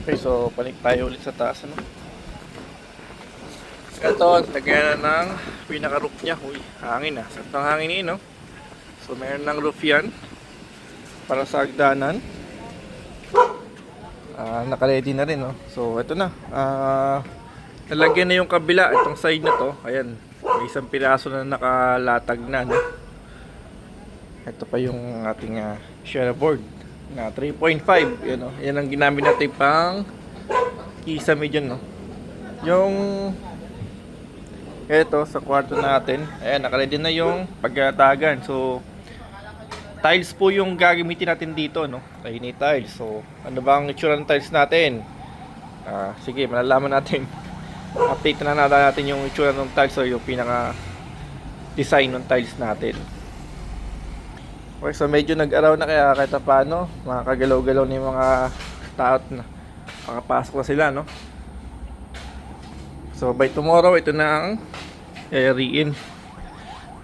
Okay, so balik tayo ulit sa taas, ano? Ito, lagyan na ng pinaka-roof niya. Uy, hangin ah. Sakto ang hangin no? So, meron ng roof yan para sa hagdanan. Naka-ready na rin, no? So, ito na. Nalagyan na yung kabila. Itong side na to. Ayan. May isang piraso na nakalatag na, no? Ito pa yung ating shear board na 3.5. Yan, no? Yan ang ginamit natin pang kisame dyan, no? Yung ito sa kwarto natin, ayan, naka-ready na yung pagkatagan. So, tiles po yung gagamitin natin dito, no? Tiny tiles. So, ano ba ang itsura ng tiles natin? Sige, malalaman natin. Update na natin yung itsura ng tiles o yung pinaka design ng tiles natin. Okay, so medyo nag-araw na kaya kahit paano, makakagalaw-galaw na yung mga tao na makapasok na sila, no? So by tomorrow, ito na ang i-in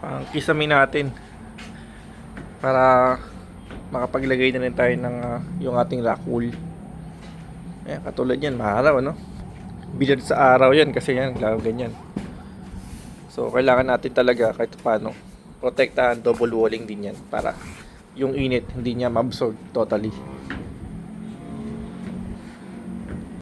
ang kisame natin para makapaglagay na rin tayo ng yung ating rock wool. Ayan, katulad yan, maaraw, no? Bilad sa araw yan kasi yan, ganyan. So kailangan natin talaga kahit paano protektahan, double walling din yan para yung init hindi niya ma-absorb totally.